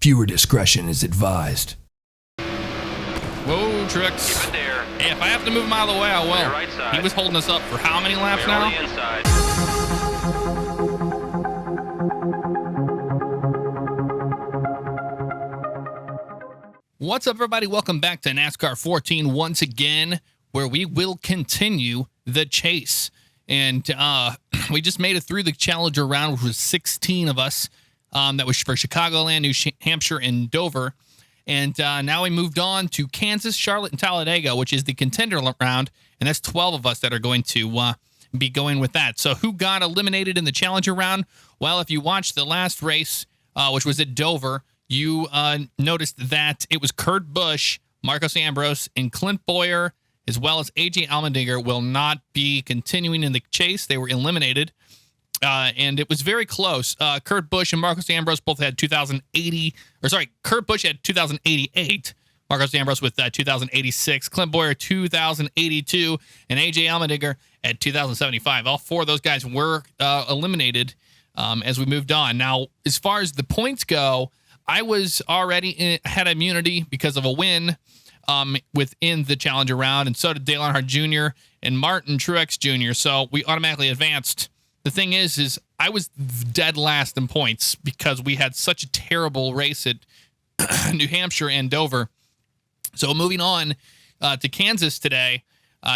Viewer discretion is advised. Whoa, Tricks. Keep it there. Hey, if I have to move him out of the way, I will. Right side. He was holding us up for how many laps Clear now? on the inside. What's up, everybody? Welcome back to NASCAR 14 once again, where we will continue the chase. And we just made it through the Challenger round, which was 16 of us. That was for Chicagoland, New Hampshire, and Dover. And now we moved on to Kansas, Charlotte, and Talladega, which is the contender round. And that's 12 of us that are going to be going with that. So who got eliminated in the Challenger round? Well, if you watched the last race, which was at Dover, you noticed that it was Kurt Busch, Marcos Ambrose, and Clint Bowyer, as well as AJ Allmendinger, will not be continuing in the chase. They were eliminated. And it was very close. Kurt Busch and Marcos Ambrose both had 2080, or sorry, Kurt Busch had 2088, Marcos Ambrose with 2086, Clint Bowyer 2082, and AJ Allmendinger at 2075. All four of those guys were eliminated as we moved on. Now, as far as the points go, I was already had immunity because of a win within the Challenger round, and so did Dale Earnhardt Jr. and Martin Truex Jr., so we automatically advanced. The thing is I was dead last in points because we had such a terrible race at New Hampshire and Dover. So moving on to Kansas today,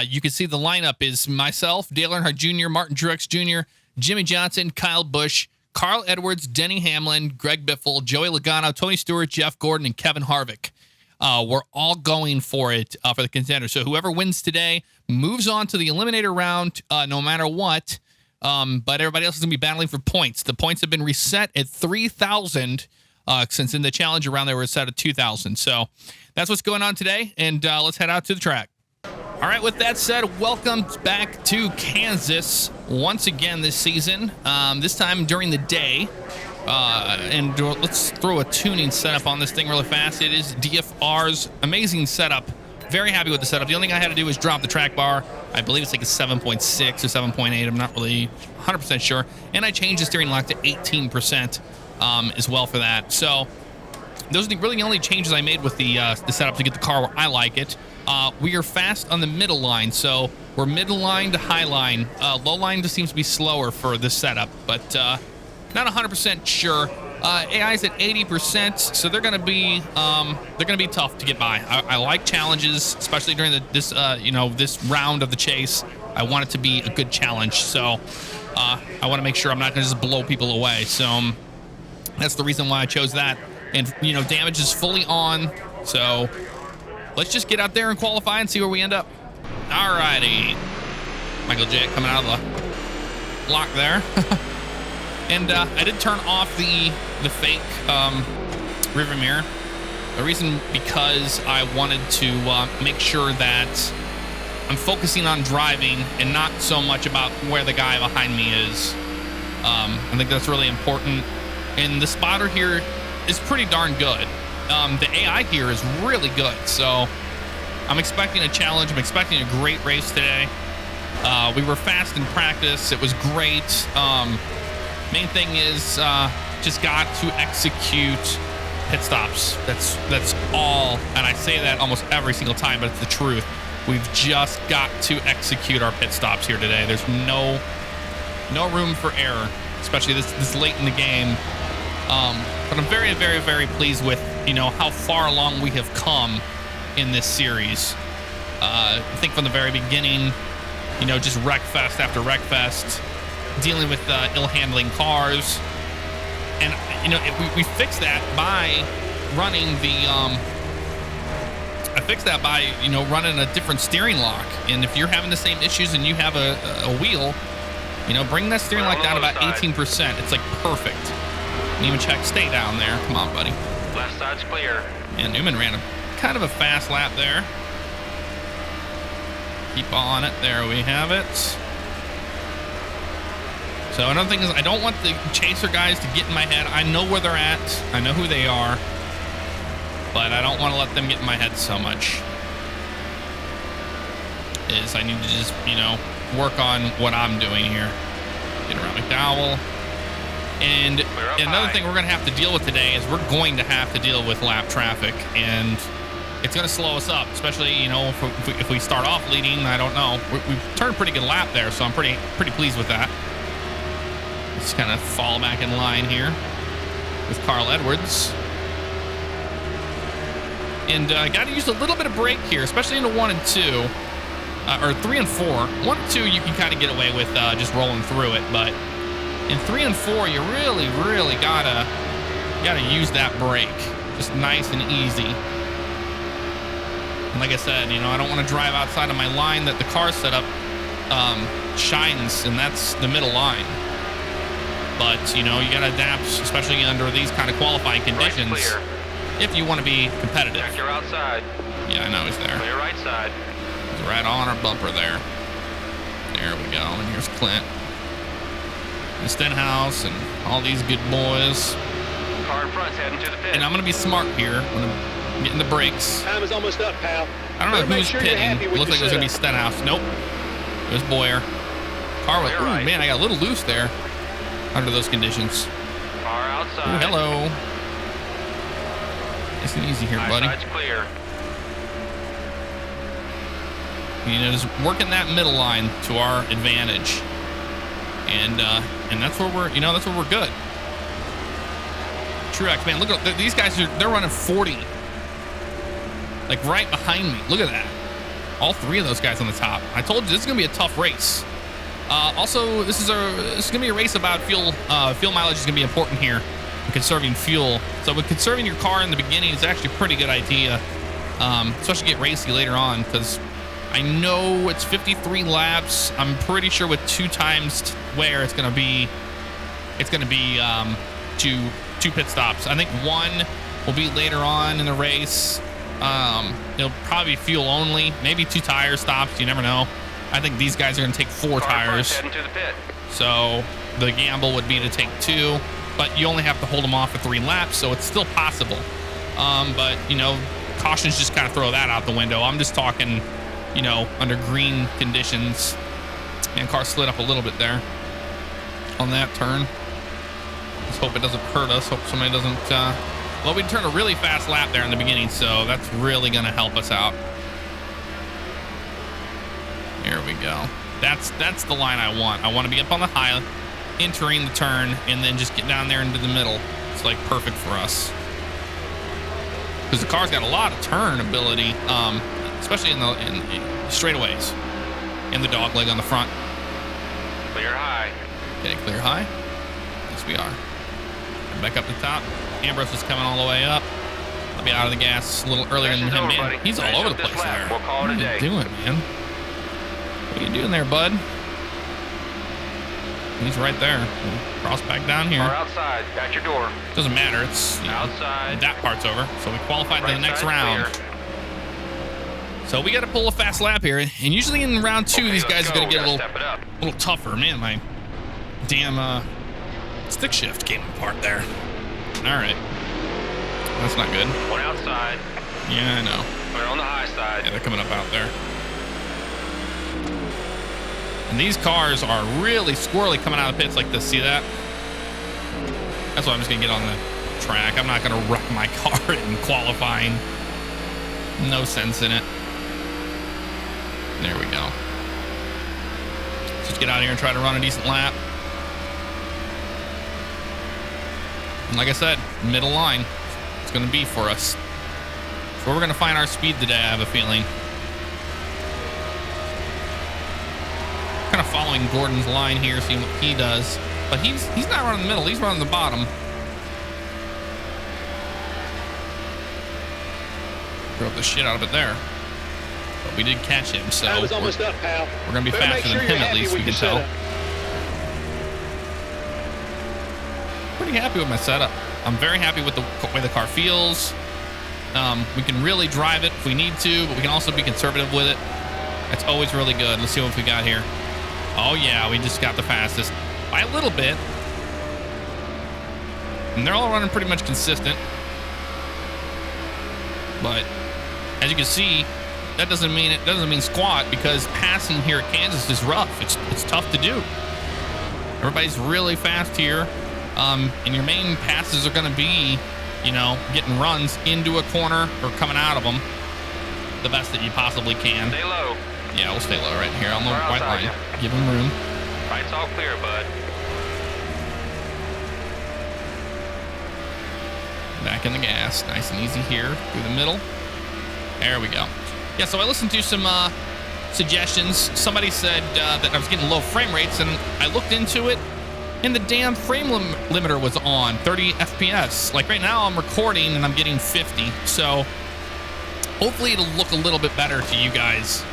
you can see the lineup is myself, Dale Earnhardt Jr., Martin Truex Jr., Jimmy Johnson, Kyle Busch, Carl Edwards, Denny Hamlin, Greg Biffle, Joey Logano, Tony Stewart, Jeff Gordon, and Kevin Harvick. We're all going for it for the contender. So whoever wins today moves on to the eliminator round no matter what. But everybody else is going to be battling for points. The points have been reset at 3,000 since in the Challenger round they were set at 2,000. So that's what's going on today, and let's head out to the track. All right, with that said, welcome back to Kansas once again this season, this time during the day. And let's throw a tuning setup on this thing really fast. It is DFR's amazing setup. Very happy with the setup. The only thing I had to do was drop the track bar. I believe it's like a 7.6 or 7.8. I'm not really 100% sure. And I changed the steering lock to 18% as well for that. So those are really the only changes I made with the setup to get the car where I like it. We are fast on the middle line. So we're middle line to high line. Low line just seems to be slower for this setup, but not 100% sure. AI's at 80%, so they're gonna be tough to get by. I like challenges, especially during this round of the chase. I want it to be a good challenge, so I want to make sure I'm not gonna just blow people away. So that's the reason why I chose that. And damage is fully on, so let's just get out there and qualify and see where we end up. Alrighty, Michael J coming out of the block there. And I did turn off the fake rearview mirror. The reason because I wanted to make sure that I'm focusing on driving and not so much about where the guy behind me is. I think that's really important. And the spotter here is pretty darn good. The AI here is really good. So I'm expecting a challenge. I'm expecting a great race today. We were fast in practice. It was great. Main thing is just got to execute pit stops. That's all, and I say that almost every single time, but it's the truth. We've just got to execute our pit stops here today. There's no room for error, especially this late in the game. But I'm very, very, very pleased with how far along we have come in this series. I think from the very beginning, just wreck fest after wreck fest. Dealing with ill handling cars, and we fixed that by running running a different steering lock. And if you're having the same issues and you have a wheel, bring that steering lock down about 18%. It's like perfect. And even check, stay down there. Come on, buddy. Left side's clear. And Newman ran kind of a fast lap there. Keep on it. There we have it. So another thing is I don't want the chaser guys to get in my head. I know where they're at. I know who they are. But I don't want to let them get in my head so much. I need to just, work on what I'm doing here. Get around McDowell. And another thing we're going to have to deal with today is we're going to have to deal with lap traffic, and it's going to slow us up, especially, you know, if we start off leading. I don't know. We've turned a pretty good lap there, so I'm pretty pleased with that. Let's kind of fall back in line here with Carl Edwards. And got to use a little bit of brake here, especially into 1 and 2, or 3 and 4. 1 and 2, you can kind of get away with just rolling through it, but in 3 and 4, you really gotta use that brake, just nice and easy. And like I said, you know, I don't want to drive outside of my line that the car setup shines, and that's the middle line. But you know, you gotta adapt, especially under these kind of qualifying conditions, if you want to be competitive. Check your outside. Yeah, I know he's there. Clear right side. He's right on our bumper there. There we go. And here's Clint. Stenhouse and all these good boys. Car in front's heading to the pit. And I'm going to be smart here when I'm getting the brakes. Time is almost up, pal. I don't know who's pitting. It looks like it was going to be Stenhouse. Nope. It was Boyer. Car was, ooh, man, I got a little loose there under those conditions. Car outside. Ooh, hello. Nice and easy here, buddy. Side's clear. You know, just working that middle line to our advantage. And that's where we're, you know, that's where we're good. Truex, man, look at these guys. They're running 40, like right behind me. Look at that. All 3 of those guys on the top. I told you this is gonna be a tough race. Also, this is gonna be a race about fuel. Fuel mileage is gonna be important here. Conserving fuel. So with conserving your car in the beginning is actually a pretty good idea, especially get racy later on, because I know it's 53 laps. I'm pretty sure with 2 times wear, it's gonna be two pit stops. I think 1 will be later on in the race. It'll probably be fuel only, maybe 2 tire stops. You never know. I think these guys are gonna take 4 tires. Heading to the pit. So the gamble would be to take 2, but you only have to hold them off for 3 laps, so it's still possible. But you know, cautions just kind of throw that out the window. I'm just talking, you know, under green conditions. And car slid up a little bit there on that turn. Let's hope it doesn't hurt us. Hope somebody doesn't, well, we turned a really fast lap there in the beginning, so that's really gonna help us out. There we go. That's the line I want. I want to be up on the high, entering the turn, and then just get down there into the middle. It's like perfect for us. Because the car's got a lot of turn ability, especially in the straightaways, and the dog leg on the front. Clear high. Okay, clear high. Yes, we are. And back up the top. Ambrose is coming all the way up. I'll be out of the gas a little earlier than him, man. He's all over the place there. We'll call it a day. What are you doing, man? What are you doing there, bud? He's right there. Cross back down here. Car outside. Got your door. Doesn't matter. It's, you know, outside. that part's over. So we qualified to the next Right round. clear. So we got to pull a fast lap here. And usually in round 2, Okay, these guys are going to get a Step it up. little tougher. Man, my damn stick shift came apart there. All right. That's not good. 1 outside. Yeah, I know. Clear on the high side. Yeah, they're coming up out there. And these cars are really squirrely coming out of the pits like this. See that? That's why I'm just going to get on the track. I'm not going to wreck my car in qualifying. No sense in it. There we go. Let's just get out of here and try to run a decent lap. And like I said, middle line. It's going to be for us. So we're going to find our speed today, I have a feeling. Kind of following Gordon's line here, seeing what he does. But he's not running the middle, he's running the bottom. Drove the shit out of it there. But we did catch him, so Time is almost up, pal. we're going to be Better faster make than sure him, you're at least, happy we with can your tell. setup. Pretty happy with my setup. I'm very happy with the way the car feels. We can really drive it if we need to, but we can also be conservative with it. It's always really good. Let's see what we got here. Oh yeah, we just got the fastest by a little bit. And they're all running pretty much consistent. But as you can see, that doesn't mean squat, because passing here at Kansas is rough. It's tough to do. Everybody's really fast here. And your main passes are going to be, you know, getting runs into a corner or coming out of them the best that you possibly can. Stay low. Yeah, we'll stay low right here on the We're white outside, line. yeah. Give him room. Right's all clear, bud. Back in the gas. Nice and easy here through the middle. There we go. Yeah, so I listened to some suggestions. Somebody said that I was getting low frame rates, and I looked into it, and the damn frame limiter was on 30 FPS. Like right now I'm recording and I'm getting 50. So hopefully it'll look a little bit better to you guys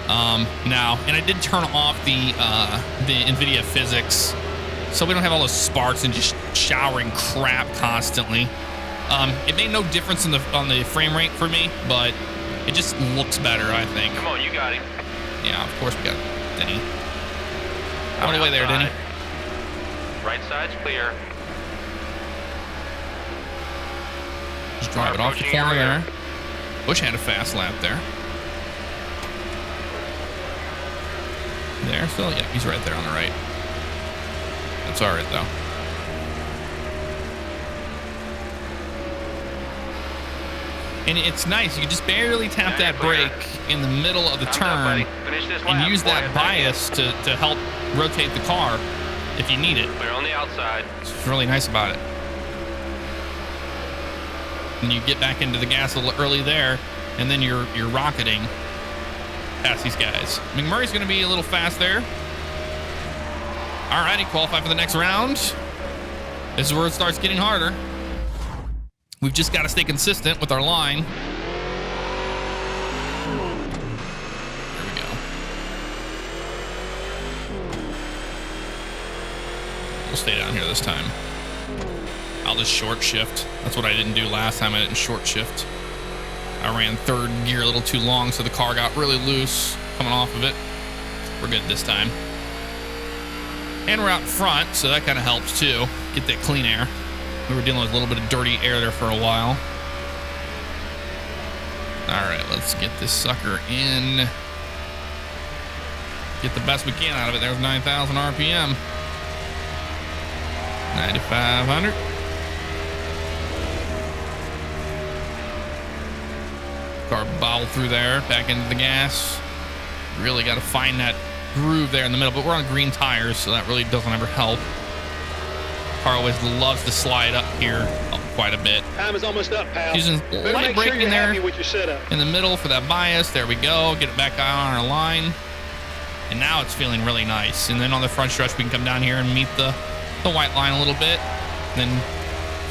now. And I did turn off the NVIDIA physics, so we don't have all those sparks and just showering crap constantly. It made no difference on the frame rate for me, but it just looks better, I think. Come on, you got him. Yeah, of course we got Denny. Out of the way there, Denny. Right side's clear. Just drive it off the Approaching your corner rear. there. Bush had a fast lap there. There, still, yeah, he's right there on the right. That's all right, though. And it's nice. You can just barely tap that brake in the middle of the turn and use that bias to help rotate the car if you need it. Clear on the outside. It's really nice about it. And you get back into the gas a little early there, and then you're rocketing past these guys. McMurray's going to be a little fast there. All righty, qualify for the next round. This is where it starts getting harder. We've just got to stay consistent with our line. There we go. We'll stay down here this time. I'll just short shift. That's what I didn't do last time. I didn't short shift. I ran third gear a little too long, so the car got really loose coming off of it. We're good this time. And we're out front, so that kind of helps too. Get that clean air. We were dealing with a little bit of dirty air there for a while. All right, let's get this sucker in. Get the best we can out of it. There's 9,000 RPM. 9,500. Car bobbled through there, back into the gas. Really got to find that groove there in the middle, but we're on green tires, so that really doesn't ever help. Car always loves to slide up here quite a bit. Time is almost up, pal. Using Better light make sure braking you're there happy with your setup. in the middle for that bias. There we go. Get it back on our line. And now it's feeling really nice. And then on the front stretch, we can come down here and meet the white line a little bit. Then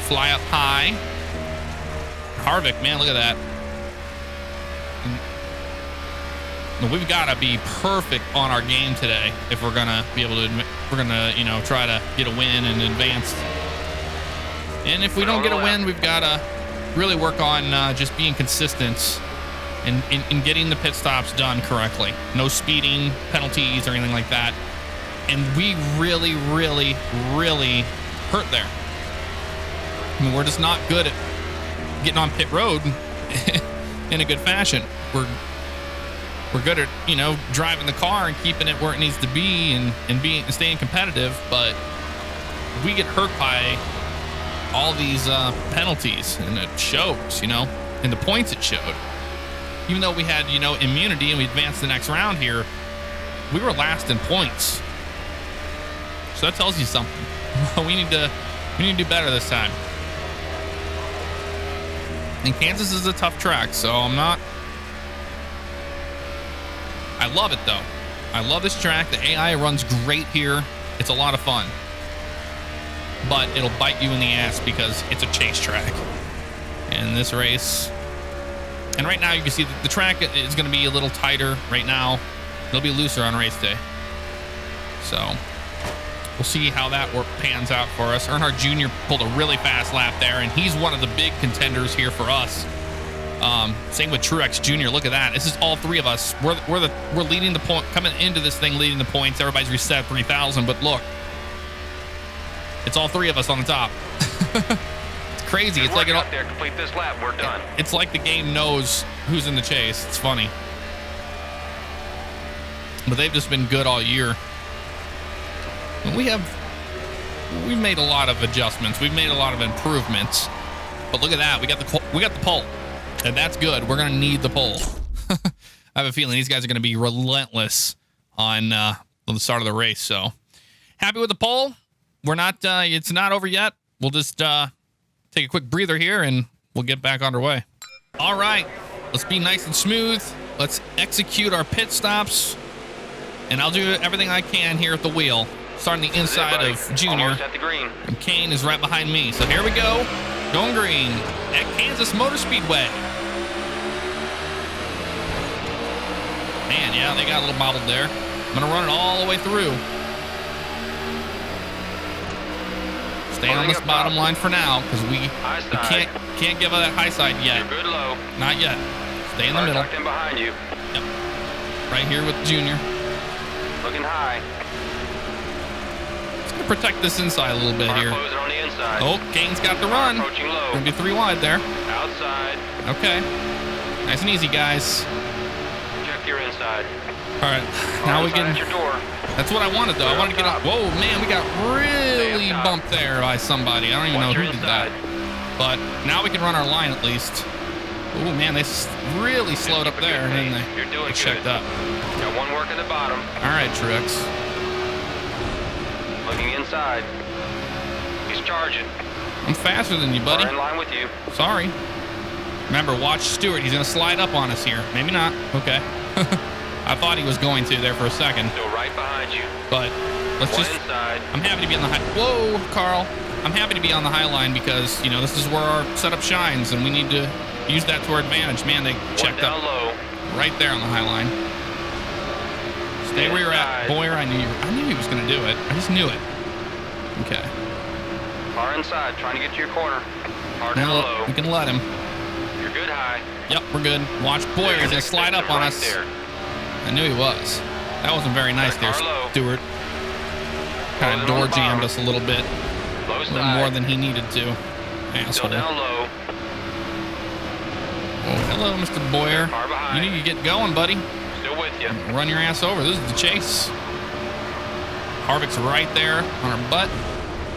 fly up high. Harvick, man, look at that. We've got to be perfect on our game today if we're gonna be able to, you know, try to get a win and advance. And if we don't get a win, we've got to really work on just being consistent and getting the pit stops done correctly. No speeding, penalties, or anything like that. And we really, really, really hurt there. I mean, we're just not good at getting on pit road in a good fashion. We're good at, you know, driving the car and keeping it where it needs to be and staying competitive, but we get hurt by all these penalties, and it shows, you know, and the points it showed. Even though we had, you know, immunity and we advanced the next round here, we were last in points. So that tells you something. we need to do better this time. And Kansas is a tough track, so I love it though. I love this track. The AI runs great here. It's a lot of fun. But it'll bite you in the ass because it's a chase track. And this race, and right now you can see that the track is going to be a little tighter right now. It'll be looser on race day. So we'll see how that pans out for us. Earnhardt Jr. pulled a really fast lap there, and he's one of the big contenders here for us. Same with Truex Jr. Look at that. This is all three of us. We're leading the point, coming into this thing, leading the points. Everybody's reset 3,000, but look, it's all three of us on the top. It's crazy. Good It's like work out there. Complete this lap. We're done. It's like the game knows who's in the chase. It's funny, but they've just been good all year. And we have we've made a lot of adjustments. We've made a lot of improvements. But look at that. We got the pole. And that's good. We're going to need the pole. I have a feeling these guys are going to be relentless on the start of the race. So happy with the pole. We're not, it's not over yet. We'll just take a quick breather here and we'll get back underway. All right, let's be nice and smooth. Let's execute our pit stops. And I'll do everything I can here at the wheel. Starting the inside of Junior. Almost at the green. And Kane is right behind me. So here we go. Going green at Kansas Motor Speedway. Man, yeah, they got a little bobbled there. I'm gonna run it all the way through. Staying on this bottom line for now because we can't give her that high side yet. You're good low. Not yet. Stay in the middle. Tucked in behind you. Yep. Right here with Junior. Looking high. Just gonna protect this inside a little bit here. Closing on the inside. Oh, Kane's got the run. Approaching low. Gonna be 3 wide there. Outside. Okay. Nice and easy, guys. Check your inside. All right. Now we Inside can. at your door. That's what I wanted, though. I wanted to get up. Whoa, man, we got really bumped there by somebody. I don't even know who did that. But now we can run our line at least. Oh, man, they really slowed up there, didn't they? You're doing They checked up. Got one work at the bottom. All right, Trix. Looking inside. He's charging. I'm faster than you, buddy. We're in line with you. Sorry. Remember, watch Stewart. He's going to slide up on us here. Maybe not. Okay. I thought he was going to there for a second. Still right behind you. But let's One just... inside. I'm happy to be on the high... Whoa, Carl. I'm happy to be on the high line because, you know, this is where our setup shines, and we need to use that to our advantage. Man, they checked down up low. right there on the high line. Stay where you're at, Boyer. I knew he was going to do it. I just knew it. Okay. Far inside, trying to get to your corner. Hard Now down low. we can let him. You're good high. Yep, we're good. Watch Boyer. He's going to slide up on right us. there. I knew he was. That wasn't very nice there, Carlo. Stewart. Kind of Closing on door the jammed bottom. us a little bit. Low A little side. more than he needed to. Still Asshole. down low. Oh, hello, Mr. Boyer. Far behind. You need to get going, buddy. Still with you. Run your ass over. This is the chase. Harvick's right there on our butt.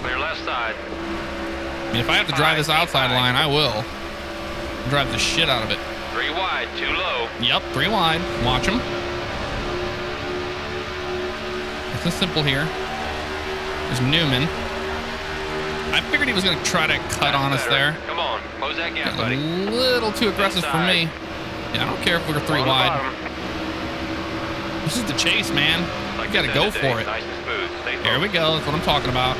Clear left side. I mean, if I have to drive this outside line, I will. Drive the shit out of it. 3 wide, 2 low. Yep, 3 wide. Watch him. It's simple here. There's Newman. I figured he was going to try to cut on us there. Come on, close that gap, Got a buddy. little too aggressive for me. Yeah, I don't care if we're 3 On the wide. bottom. This is the chase, man. Like We got to this go end of the day, for it. Nice and smooth. Stay There we focused. go. That's what I'm talking about.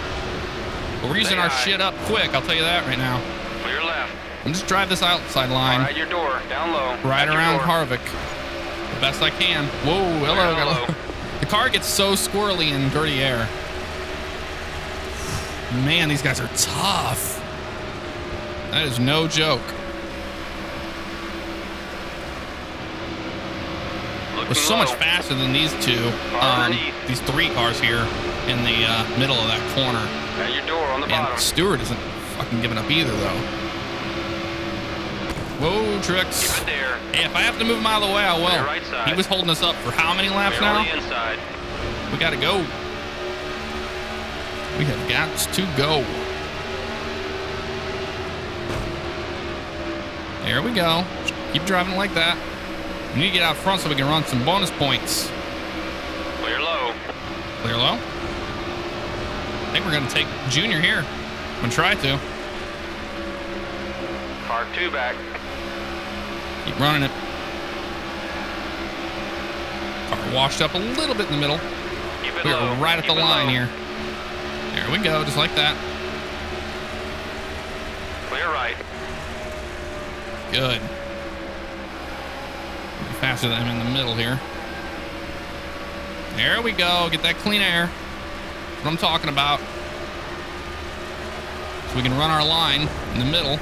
But we're using Stay our high. shit up quick. I'll tell you that right now. Clear left. I'm just drive this outside line. Right at your door, down low. Right At your around door. Harvick. The best I can. Whoa, hello. Down Got low. the car gets so squirrely in dirty air. Man, these guys are tough. That is no joke. Looking We're so much low. faster than these two. Underneath. These 3 cars here in the middle of that corner. At your door on the And bottom. Stewart isn't fucking giving up either, though. Whoa, Trix. Keep it there. Hey, if I have to move him out of the way, I will. Clear right side. He was holding us up for how many laps Clear now? on the inside. We got to go. We have got to go. There we go. Keep driving like that. We need to get out front so we can run some bonus points. Clear low. Clear low. I think we're going to take Junior here. I'm going to try to. Car 2 back. Keep running it. Car washed up a little bit in the middle. Keep it We're low. right at Keep the it line low. here. There we go, just like that. Clear right. Good. Faster than him in the middle here. There we go. Get that clean air. That's what I'm talking about. So we can run our line in the middle.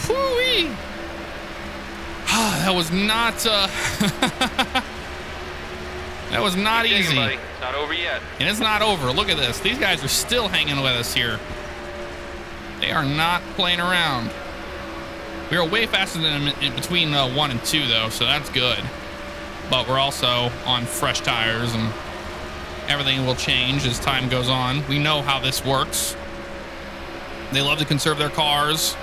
Whoo-wee! That was not that was not Keep digging, easy. buddy. It's not over yet. And it's not over. Look at this. These guys are still hanging with us here. They are not playing around. We are way faster than them in between 1 and 2, though, so that's good. but we're also on fresh tires, and everything will change as time goes on. We know how this works. They love to conserve their cars,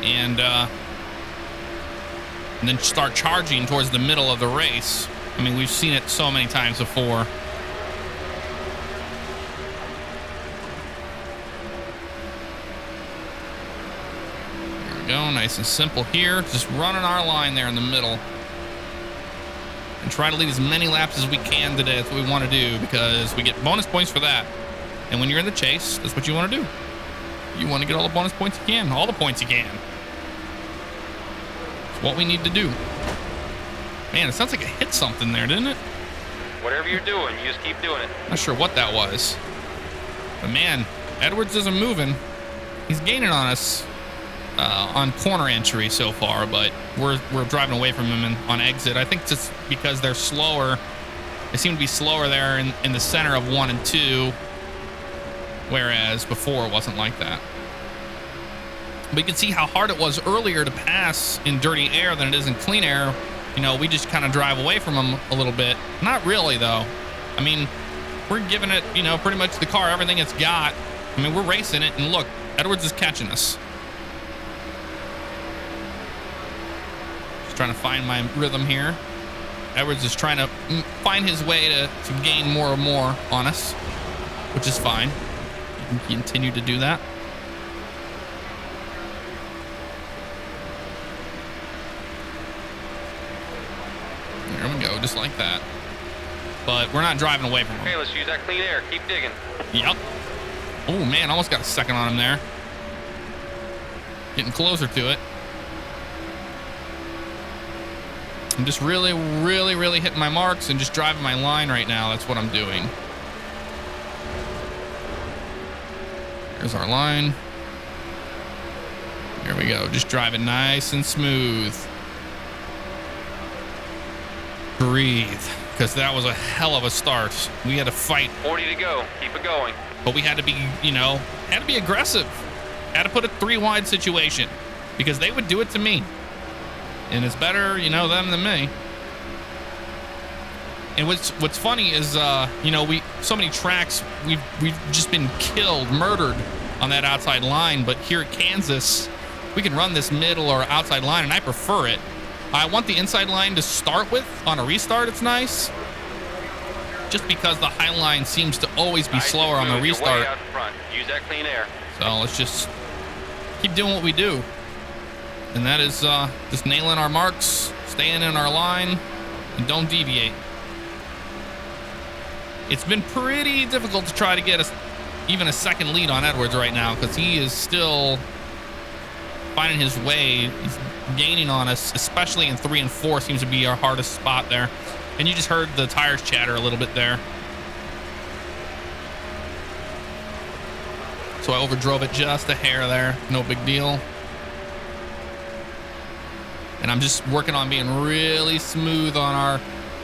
and then start charging towards the middle of the race. I mean, we've seen it so many times before. There we go, nice and simple here. Just running our line there in the middle. And try to lead as many laps as we can today. That's what we want to do, because we get bonus points for that. And when you're in the chase, that's what you want to do. You want to get all the bonus points you can, all the points you can. It's what we need to do. Man, it sounds like I hit something there, didn't it? Whatever you're doing, you just keep doing it. Not sure what that was. But man, Edwards isn't moving. He's gaining on us on corner entry so far, but we're driving away from him on exit. I think just because they're slower. They seem to be slower there in the center of 1 and 2, whereas before it wasn't like that. But you can see how hard it was earlier to pass in dirty air than it is in clean air. You know, we just kind of drive away from them a little bit. Not really, though. I mean, we're giving it, you know, pretty much the car everything it's got. I mean, we're racing it, and look, Edwards is catching us. Just trying to find my rhythm here. Edwards is trying to find his way to gain more and more on us, which is fine. You can continue to do that. There we go, just like that. But we're not driving away from him. Okay, let's use that clean air. Keep digging. Yep. Oh, man, almost got a second on him there. Getting closer to it. I'm just really, really, really hitting my marks and just driving my line right now. That's what I'm doing. Here's our line. There we go. Just driving nice and smooth. Breathe, because that was a hell of a start. We had to fight. 40 to go. Keep it going. But we had to be, you know, had to be aggressive. Had to put a 3 wide situation, because they would do it to me. And it's better, you know, them than me. And what's funny is, you know, so many tracks, we've just been killed, murdered on that outside line. But here at Kansas, we can run this middle or outside line, and I prefer it. I want the inside line to start with. On a restart, it's nice. Just because the high line seems to always be slower on the restart. You're way out front. Use that clean air. So let's just keep doing what we do. And that is just nailing our marks, staying in our line, and don't deviate. It's been pretty difficult to try to get even a second lead on Edwards right now, because he is still finding his way. He's gaining on us, especially in 3 and 4 seems to be our hardest spot there. And you just heard the tires chatter a little bit there. So I overdrove it just a hair there. No big deal. And I'm just working on being really smooth on our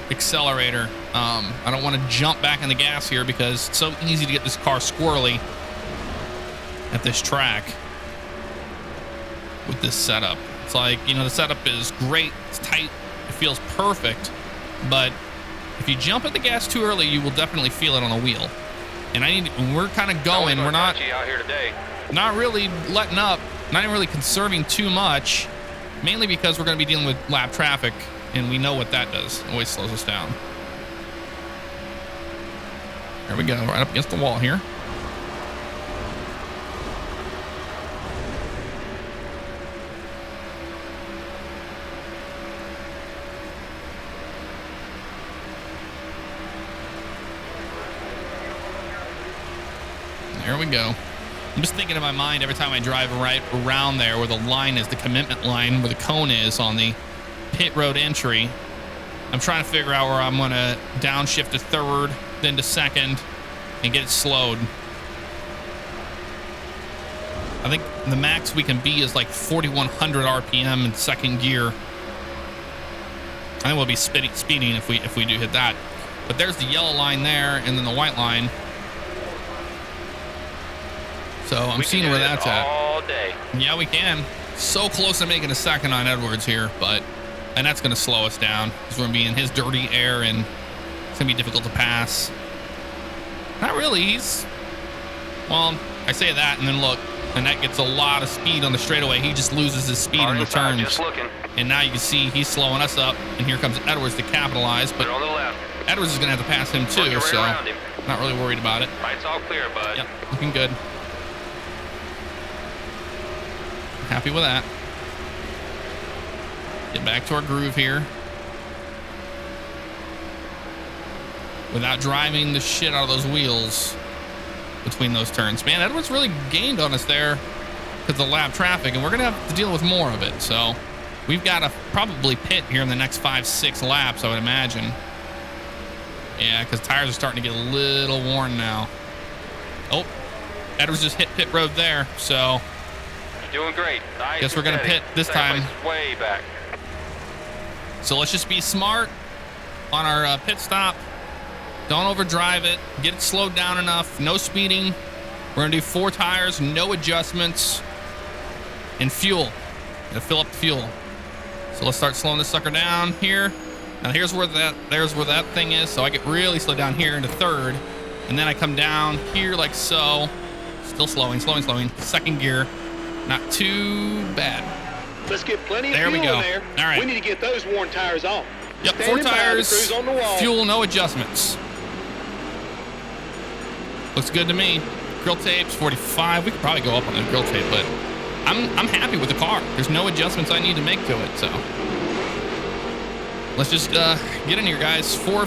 accelerator. I don't want to jump back in the gas here, because it's so easy to get this car squirrely at this track with this setup. It's like, you know, the setup is great, it's tight, it feels perfect, but if you jump at the gas too early, you will definitely feel it on the wheel. And we're kind of going, we're not out here today. Not really letting up, not even really conserving too much, mainly because we're going to be dealing with lap traffic, and we know what that does. It always slows us down. There we go, right up against the wall here. There we go. I'm just thinking in my mind every time I drive right around there where the line is, the commitment line, where the cone is on the pit road entry. I'm trying to figure out where I'm going to downshift to third, then to second, and get it slowed. I think the max we can be is like 4,100 RPM in second gear. I think we'll be speeding if we do hit that. But there's the yellow line there, and then the white line. So I'm seeing where that's at. All day. Yeah, we can. So close to making a second on Edwards here, but And that's going to slow us down because we're going to be in his dirty air and it's going to be difficult to pass. Not really. Well, I say that and then look, and that gets a lot of speed on the straightaway. He just loses his speed in the turns. Just looking. And now you can see he's slowing us up. And here comes Edwards to capitalize. But They're on the left. Edwards is going to have to pass him too, Working right so around him. not really worried about it. Right's all clear, bud. Yep, looking good. Happy with that. Get back to our groove here. Without driving the shit out of those wheels between those turns. Man, Edwards really gained on us there because of the lap traffic, and we're going to have to deal with more of it. So we've got to probably pit here in the next 5-6 laps, I would imagine. Yeah, because tires are starting to get a little worn now. Oh, Edwards just hit pit road there, so You're doing great. Nice. guess we're going to pit this time. Way back. So let's just be smart on our pit stop. Don't overdrive it. Get it slowed down enough. No speeding. We're going to do 4 tires, no adjustments, and fuel. Gotta fill up the fuel. So let's start slowing this sucker down here. Now there's where that thing is. So I get really slowed down here into 3rd. And then I come down here like so. Still slowing. Second gear. Not too bad. Let's get plenty of There we fuel go. in there. All right. We need to get those worn tires off. Yep, 4 Standing by, the tires, crew's on the wall. fuel, no adjustments. Looks good to me. Grill tape's 45. We could probably go up on the grill tape, but I'm happy with the car. There's no adjustments I need to make to it, so let's just get in here, guys. 4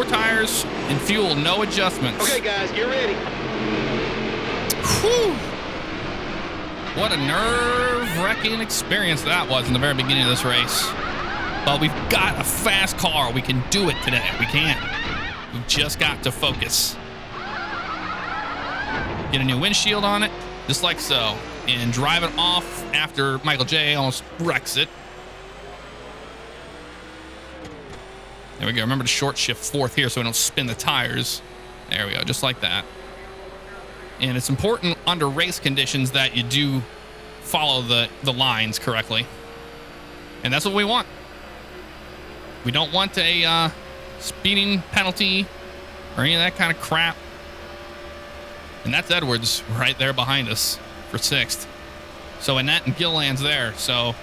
tires and fuel, no adjustments. Okay, guys, get ready. Whew. What a nerve-wracking experience that was in the very beginning of this race. But we've got a fast car. We can do it today. We can. We've just got to focus. Get a new windshield on it, just like so. And drive it off after Michael J. almost wrecks it. There we go. Remember to short shift 4th here so we don't spin the tires. There we go, just like that. And it's important under race conditions that you do follow the lines correctly. And that's what we want. We don't want a speeding penalty or any of that kind of crap. And that's Edwards right there behind us for 6th. So Annette and Gilliland's there. So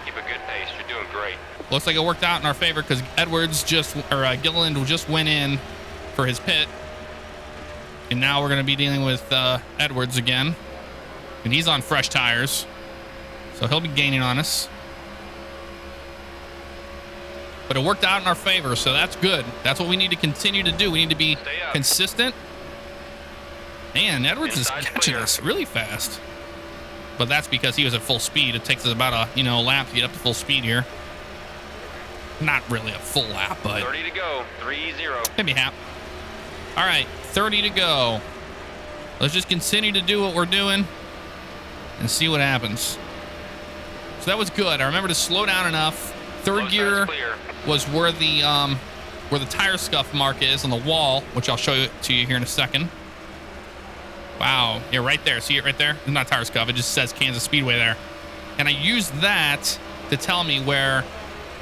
Keep a good pace. You're doing great. looks like it worked out in our favor because Gilliland just went in for his pit. And now we're going to be dealing with Edwards again. And he's on fresh tires. So he'll be gaining on us. But it worked out in our favor, so that's good. That's what we need to continue to do. We need to be consistent. Man, Edwards is catching us really fast. But that's because he was at full speed. It takes us about a lap to get up to full speed here. Not really a full lap, but 30 to go. 3-0. maybe half. All right, 30 to go. Let's just continue to do what we're doing and see what happens. So that was good. I remember to slow down enough. 3rd gear was where the tire scuff mark is on the wall, which I'll show it to you here in a second. Wow, yeah, right there. See it right there? It's not tire scuff. It just says Kansas Speedway there. And I used that to tell me where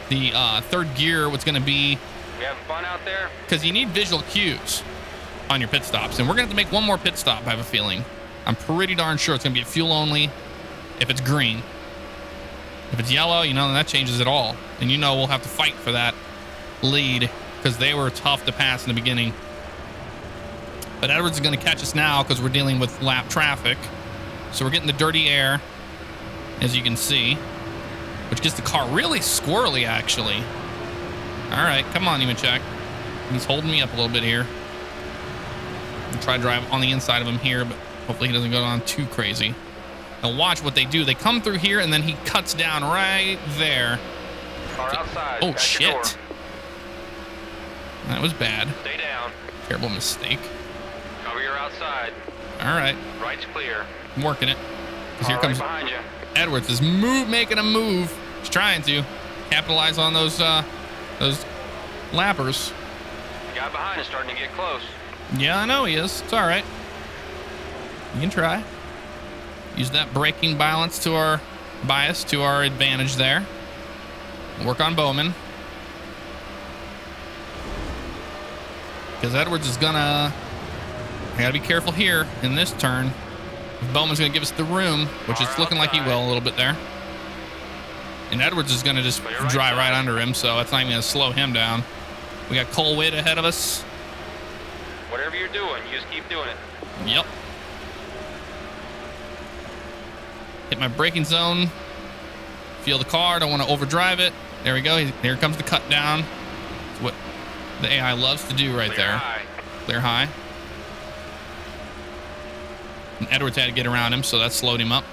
the 3rd gear was going to be. We having fun out there? Because you need visual cues on your pit stops. And we're going to have to make one more pit stop, I have a feeling. I'm pretty darn sure it's going to be a fuel only if it's green. If it's yellow, then that changes it all. And we'll have to fight for that lead because they were tough to pass in the beginning. But Edwards is going to catch us now because we're dealing with lap traffic. So we're getting the dirty air, as you can see, which gets the car really squirrely, actually. All right, come on, Nemechek. He's holding me up a little bit here. I'll try to drive on the inside of him here, but hopefully he doesn't go on too crazy. Now watch what they do. They come through here, and then he cuts down right there. Car outside. Oh, Back your door. shit. That was bad. Stay down. Terrible mistake. Cover your outside. All right, Right's clear. I'm working it. 'Cause here Car comes right behind you. Edwards is making a move. He's trying to capitalize on those lappers. The guy behind is starting to get close. Yeah, I know he is. It's all right. You can try. Use that braking bias to our advantage there. Work on Bowman. Because Edwards is gonna... I gotta be careful here in this turn. If Bowman's gonna give us the room, which it's looking like he will a little bit there. And Edwards is gonna just drive right under him, so that's not even gonna slow him down. We got Cole Witt ahead of us. Whatever you're doing, you just keep doing it. Yep. Hit my braking zone. Feel the car. Don't want to overdrive it. There we go. Here comes the cut down. It's what the AI loves to do right there. Clear high. And Edwards had to get around him, so that slowed him up.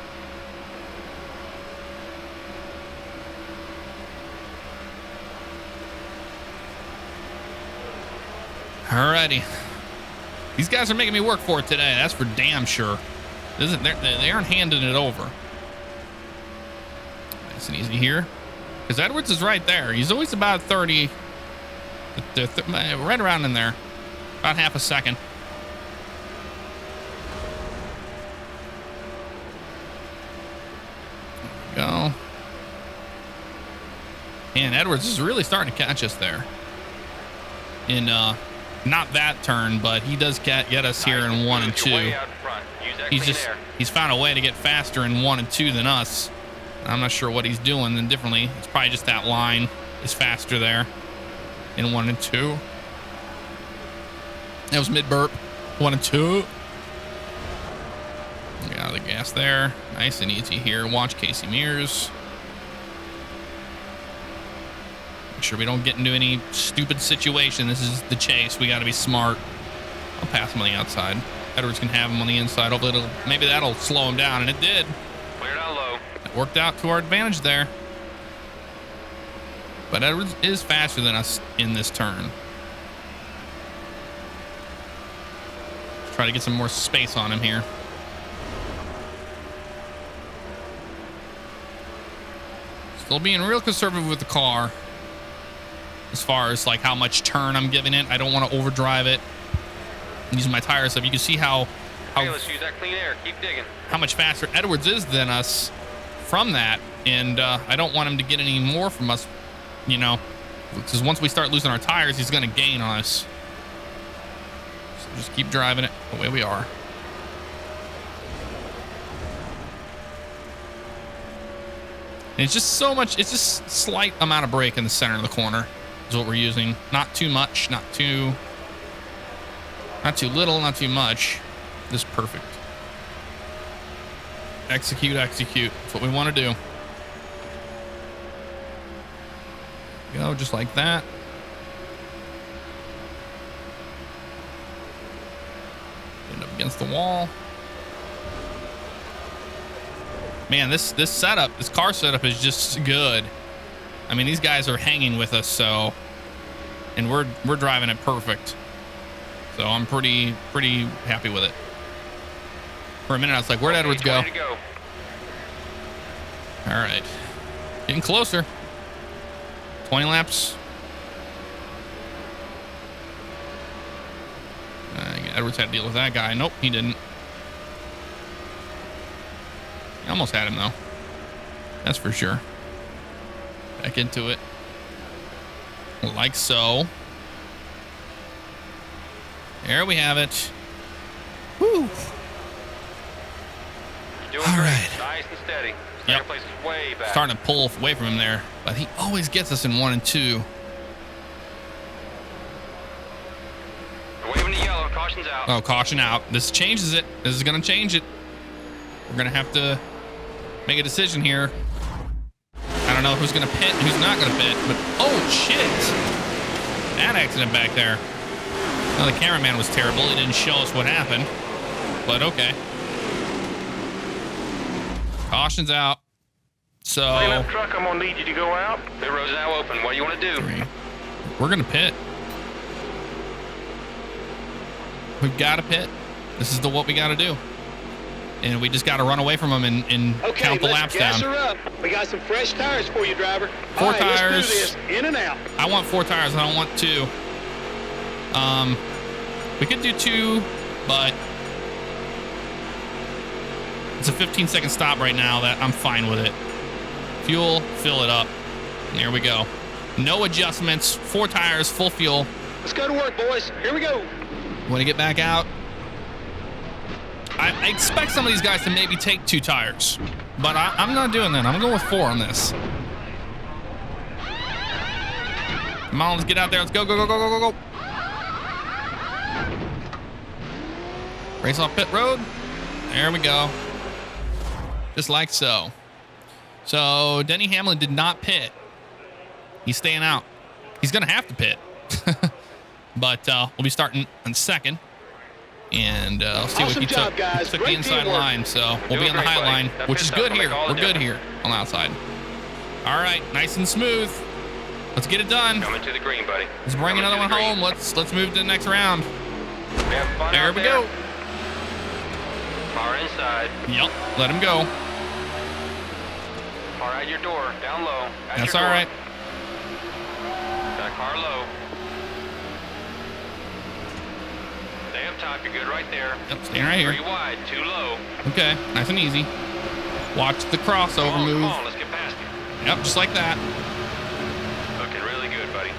Alrighty. These guys are making me work for it today. That's for damn sure. They aren't handing it over. Nice and easy here. Because Edwards is right there. He's always about 30. Right around in there. About half a second. There we go. And Edwards is really starting to catch us there. In not that turn, but he does get us here in 1 and 2. He's found a way to get faster in 1 and 2 than us. I'm not sure what he's doing then differently. It's probably just that line is faster there in 1 and 2. That was mid burp. 1 and 2. Get out of the gas there. Nice and easy here. Watch Casey Mears. Make sure we don't get into any stupid situation. This is the chase. We got to be smart. I'll pass him on the outside. Edwards can have him on the inside. Hopefully maybe that'll slow him down, and it did. Clear down low. It worked out to our advantage there. But Edwards is faster than us in this turn. Let's try to get some more space on him here. Still being real conservative with the car. As far as like how much turn I'm giving it. I don't want to overdrive it. I'm using my tires up. You can see how Okay, let's use that clean air. Keep digging. How much faster Edwards is than us from that. And I don't want him to get any more from us, you know, because once we start losing our tires, he's going to gain on us. So just keep driving it the way we are. And it's just so much, it's just slight amount of brake in the center of the corner is what we're using. Not too much, not too little, not too much. Just perfect. Execute, execute. That's what we want to do. Go just like that. End up against the wall. Man, this setup, this car setup is just good. I mean, these guys are hanging with us, so, and we're driving it perfect. So I'm pretty happy with it. For a minute, I was like, where'd Edwards go? All right, getting closer. 20 laps. Edwards had to deal with that guy. Nope, he didn't. He almost had him though. That's for sure. Back into it. Like so. There we have it. Woo. You're doing all great. right. Nice and steady. Yep. Place is way back. Starting to pull away from him there, but he always gets us in 1 and 2. We're waving the yellow. Caution's out. Oh, caution out. This changes it. This is going to change it. We're going to have to make a decision here. I don't know who's going to pit and who's not going to pit, but oh, shit. That accident back there. Now, the cameraman was terrible. He didn't show us what happened, but okay. Caution's out. So Clean up truck, I'm gonna need you to go out. The road's now open. What do you want to do? we're going to pit. We've got to pit. This is what we got to do. And we just got to run away from them and Okay, count the let's laps gas down. her up. We got some fresh tires for you, driver. Four All right, tires. Let's do this. In and out. I want 4 tires. I don't want 2. We could do 2, but it's a 15-second stop right now. That I'm fine with it. Fuel, fill it up. There we go. No adjustments. 4 tires, full fuel. Let's go to work, boys. Here we go. Want to get back out? I expect some of these guys to maybe take 2 tires, but I'm not doing that. I'm going with 4 on this. Come on, let's get out there. Let's go, go, go, go, go, go, go. Race off pit road. There we go. Just like so. So Denny Hamlin did not pit. He's staying out. He's going to have to pit. But we'll be starting on second. And let's see what he took. He took the inside line, so we'll be on the high line, which is good here. We're good here on the outside. All right, nice and smooth. Let's get it done. Coming to the green, buddy. Let's bring another one home. Let's move to the next round. There we go. Car inside. Yep, let him go. Car at your door, down low. That's all right. Got car low. Stay up top, you're good right there. Yep, staying right here. 3 wide, 2 low. Okay, nice and easy. Watch the crossover move. Come on, let's get past you. Yep, just like that. Looking really good, buddy.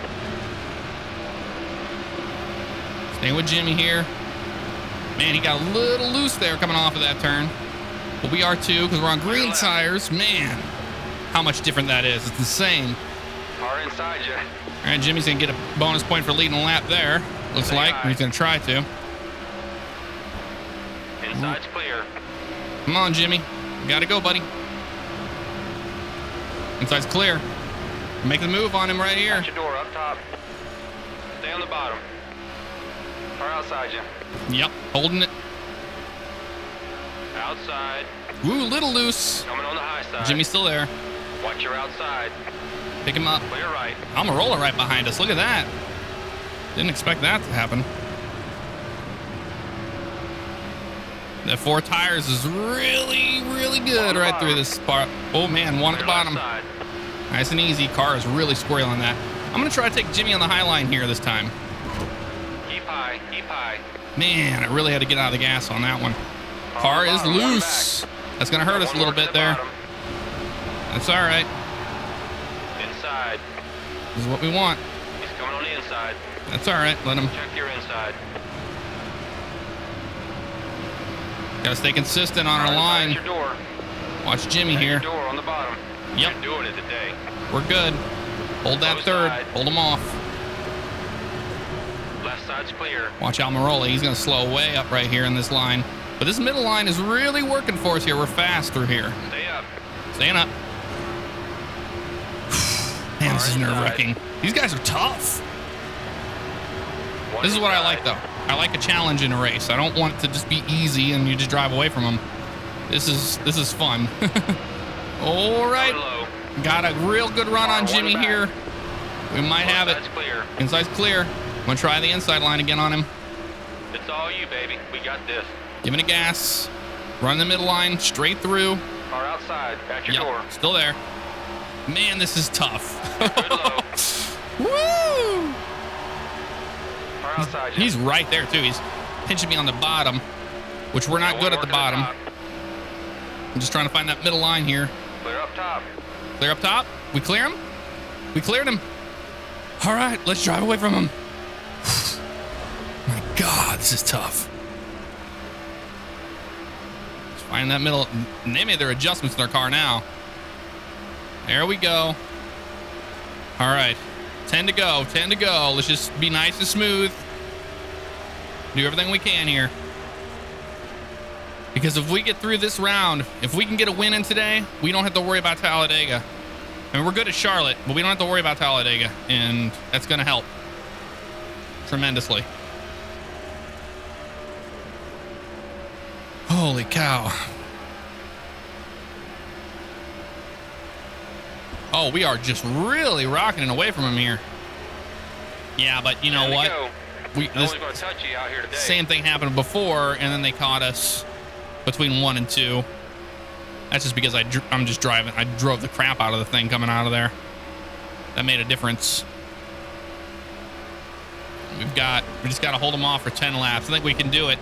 Staying with Jimmy here. Man, he got a little loose there coming off of that turn. But we are too, because we're on green tires. Man, how much different that is. It's insane. Car inside you. All right, Jimmy's going to get a bonus point for leading a lap there. Looks like he's going to try to. Inside's clear. Come on, Jimmy. Got to go, buddy. Inside's clear. Make the move on him right here. At your door, up top. Stay on the bottom. Car outside you. Yep, holding it. Outside. Ooh, little loose. Coming on the high side. Jimmy's still there. Watch your outside. Pick him up. Clear right. Almirola right behind us. Look at that. Didn't expect that to happen. That 4 tires is really, really good right through this part. Oh, man, one at the bottom. Nice and easy. Car is really squirrely on that. I'm going to try to take Jimmy on the high line here this time. Keep high, keep high. Man, I really had to get out of the gas on that one. Car is loose. That's going to hurt us a little bit there. That's all right. Inside. This is what we want. He's coming on the inside. That's all right. Let him. Check your inside. Got to stay consistent on our line. Your door. Watch Jimmy here. Your door on the bottom. Yep. You're doing it today. We're good. Hold that third. Hold him off. Left side's clear. Watch Almirola. He's going to slow way up right here in this line. But this middle line is really working for us here. We're fast through here. Stay up. Staying up. Man, this is nerve-wracking. These guys are tough. This is what I like, though. I like a challenge in a race. I don't want it to just be easy and you just drive away from them. This is fun. All right. Got a real good run on Jimmy here. We might have it. Inside's clear. I'm going to try the inside line again on him. It's all you, baby. We got this. Giving it gas. Run the middle line straight through. Car outside. At your door. Still there. Man, this is tough. Good low. Woo! Car outside. He's right there, too. He's pinching me on the bottom, which we're not good at the bottom. I'm just trying to find that middle line here. Clear up top. Clear up top. We clear him? We cleared him. All right, let's drive away from him. My God, this is tough. Let's find that middle. And they made their adjustments in their car now. There we go. All right. 10 to go. 10 to go. Let's just be nice and smooth. Do everything we can here. Because if we get through this round, if we can get a win in today, we don't have to worry about Talladega. I mean, we're good at Charlotte, but we don't have to worry about Talladega, and that's going to help tremendously. Holy cow. Oh, we are just really rocking it away from him here. Yeah, but you know what? This same thing happened before, and then they caught us between 1 and 2. That's just because I'm just driving. I drove the crap out of the thing coming out of there. That made a difference. We just got to hold them off for 10 laps. I think we can do it.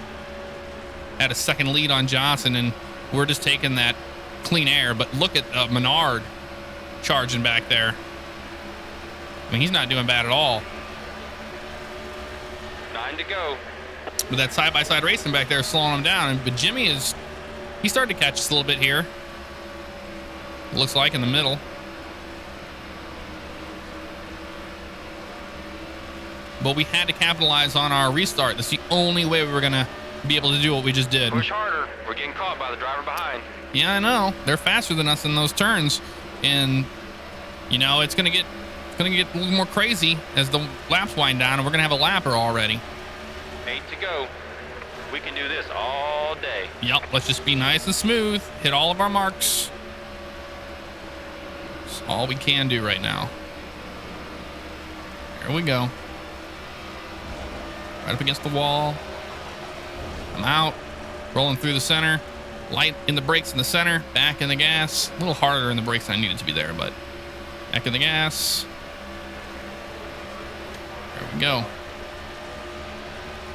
Had a second lead on Johnson, and we're just taking that clean air. But look at Menard charging back there. I mean, he's not doing bad at all. 9 to go. But that side-by-side racing back there is slowing him down. But Jimmy is, he started to catch us a little bit here. Looks like in the middle. But we had to capitalize on our restart. That's the only way we were going to be able to do what we just did. Push harder. We're getting caught by the driver behind. Yeah, I know. They're faster than us in those turns. And, you know, it's going to get a little more crazy as the laps wind down, and we're going to have a lapper already. 8 to go. We can do this all day. Yep, let's just be nice and smooth. Hit all of our marks. That's all we can do right now. Here we go. Right up against the wall. I'm out. Rolling through the center. Light in the brakes in the center. Back in the gas. A little harder in the brakes than I needed to be there, but back in the gas. There we go.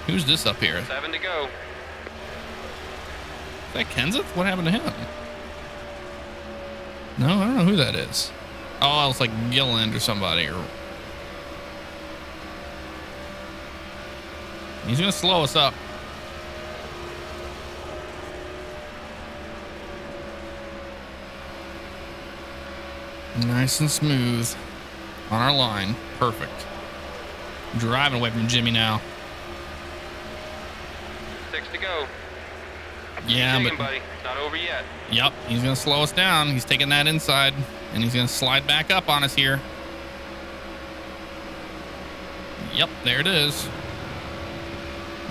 Who's this up here? 7 to go. Is that Kenseth? What happened to him? No, I don't know who that is. Oh, it's like Gilliland or somebody. Or he's gonna slow us up. Nice and smooth on our line. Perfect. Driving away from Jimmy now. 6 to go. Yeah, Keep digging, but buddy. Not over yet. yep, he's gonna slow us down. He's taking that inside, and he's gonna slide back up on us here. Yep, there it is.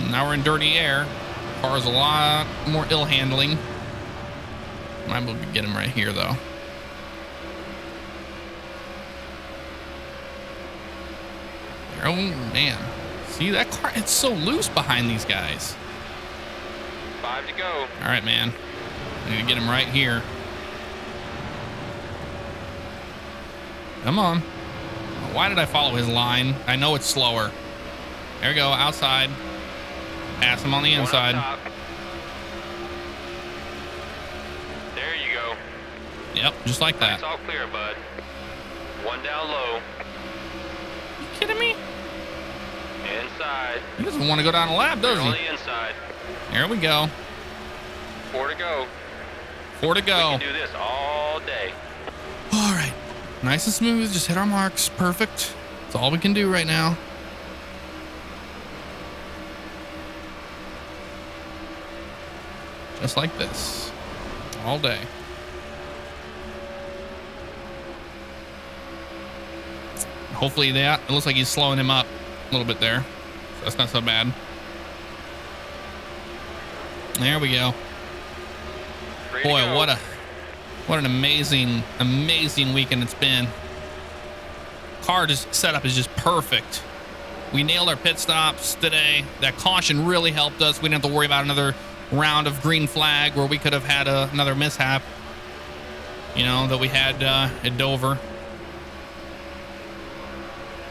Now we're in dirty air. Car's a lot more ill handling. Might be able to get him right here though. Oh man, see that car? It's so loose behind these guys. 5 to go. All right, man. I need to get him right here. Come on. Why did I follow his line? I know it's slower. There we go, outside. Pass him on the One up inside. top. There you go. Yep, just like that. It's all clear, bud. 1 down low. You kidding me? Inside. He doesn't want to go down a lap, does They're on he? the inside. There we go. 4 to go. 4 to We go. can do this all day. All right. Nice and smooth. Just hit our marks. Perfect. That's all we can do right now. Just like this. All day. Hopefully that. It looks like he's slowing him up a little bit there. So that's not so bad. There we go. Ready to Boy, go. what an amazing weekend it's been. Car just setup is just perfect. We nailed our pit stops today. That caution really helped us. We didn't have to worry about another round of green flag where we could have had another mishap, you know, that we had at Dover.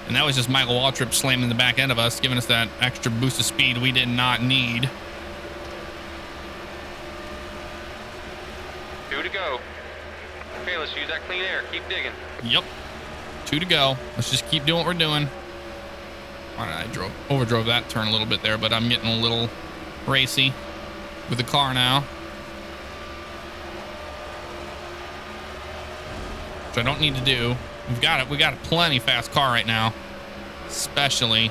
And that was just Michael Waltrip slamming the back end of us, giving us that extra boost of speed we did not need. 2 to go. Okay, let's use that clean air. Keep digging. Yep. 2 to go. Let's just keep doing what we're doing. All right, I overdrove that turn a little bit there, but I'm getting a little racy with the car now. Which I don't need to do. We got a plenty fast car right now, especially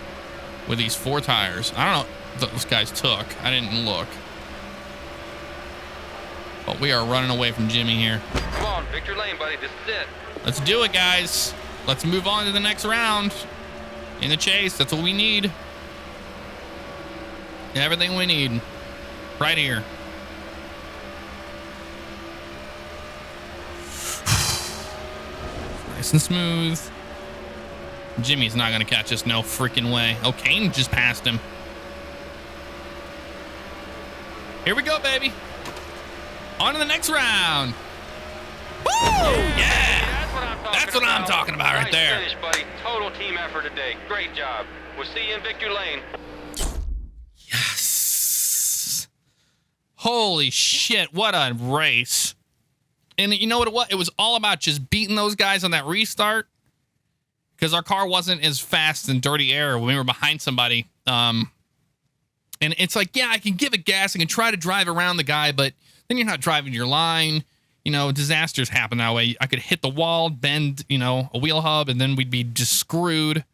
with these 4 tires. I don't know what those guys took. I didn't look. But we are running away from Jimmy here. Come on, Victor Lane, buddy. This is it. Let's do it, guys. Let's move on to the next round in the chase. That's what we need. Everything we need right here. Nice and smooth. Jimmy's not going to catch us. No freaking way. Oh, Kane just passed him. Here we go, baby. On to the next round. Woo! Yeah! That's what I'm talking about right Nice there. finish, buddy. Total team effort today. Great job. We'll see you in Victor Lane. Yes. Holy shit, what a race. And you know what it was? It was all about just beating those guys on that restart. because our car wasn't as fast in dirty air when we were behind somebody. And it's like, yeah, I can give it gas. I can try to drive around the guy, but then you're not driving your line. You know, disasters happen that way. I could hit the wall, bend, a wheel hub, and then we'd be just screwed.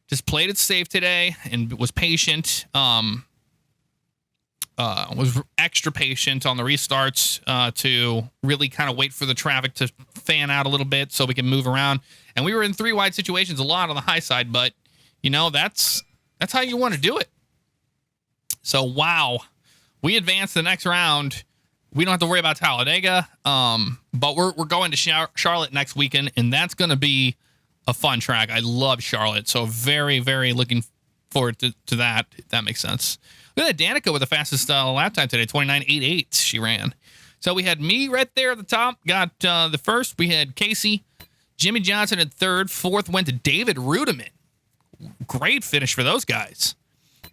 Just played it safe today and was patient. Was extra patient on the restarts to really kind of wait for the traffic to fan out a little bit so we can move around. And we were in 3 wide situations a lot on the high side, but that's how you want to do it. So wow, we advanced the next round. We don't have to worry about Talladega, but we're going to Charlotte next weekend, and that's going to be a fun track. I love Charlotte, so very, very looking forward to that, if that makes sense. Look at that, Danica with the fastest lap time today, 29.88 she ran. So we had me right there at the top, got the first. We had Casey, Jimmy Johnson at third. Fourth went to David Rudiman. Great finish for those guys.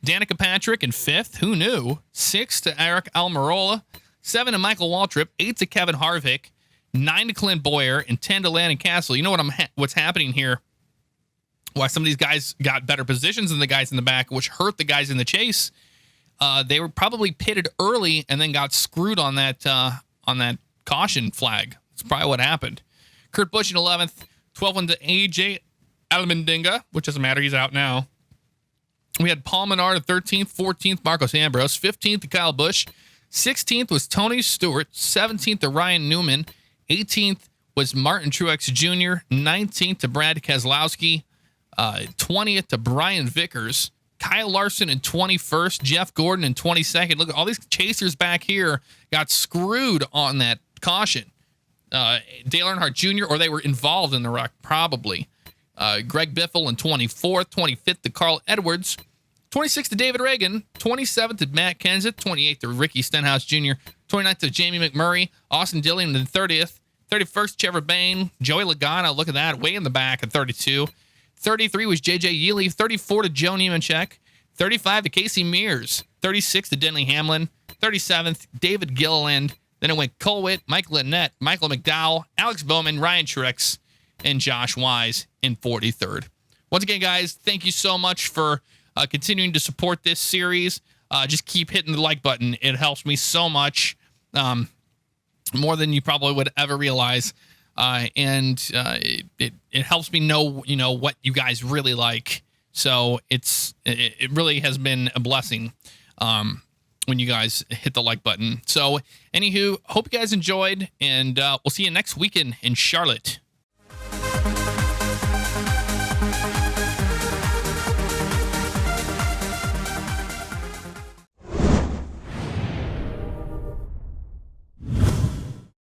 Danica Patrick in fifth. Who knew? Sixth to Eric Almirola. 7 to Michael Waltrip. 8 to Kevin Harvick. 9 to Clint Boyer. And 10 to Landon Castle. You know what's happening here? Why some of these guys got better positions than the guys in the back, which hurt the guys in the chase. They were probably pitted early and then got screwed on that caution flag. That's probably what happened. Kurt Busch in 11th. 12th to AJ Allmendinger, which doesn't matter. He's out now. We had Paul Menard at 13th, 14th, Marcos Ambrose, 15th to Kyle Busch, 16th was Tony Stewart, 17th to Ryan Newman, 18th was Martin Truex Jr., 19th to Brad Keselowski, 20th to Brian Vickers, Kyle Larson in 21st, Jeff Gordon in 22nd. Look, all these chasers back here got screwed on that caution. Dale Earnhardt Jr., or they were involved in the wreck, probably. Greg Biffle in 24th, 25th to Carl Edwards, 26th to David Reagan, 27th to Matt Kenseth, 28th to Ricky Stenhouse Jr., 29th to Jamie McMurray, Austin Dillon in 30th, 31st Trevor Bayne, Joey Logano, look at that, way in the back at 32. 33 was J.J. Yealy, 34 to Joe Nemechek, 35 to Casey Mears, 36 to Denley Hamlin, 37th David Gilliland. Then it went Colwitt, Mike Lynette, Michael McDowell, Alex Bowman, Ryan Truex, and Josh Wise in 43rd. Once again, guys, thank you so much for continuing to support this series. Just keep hitting the like button. It helps me so much, more than you probably would ever realize. And it helps me know, what you guys really like. So it really has been a blessing when you guys hit the like button. So anywho, hope you guys enjoyed, and we'll see you next weekend in Charlotte.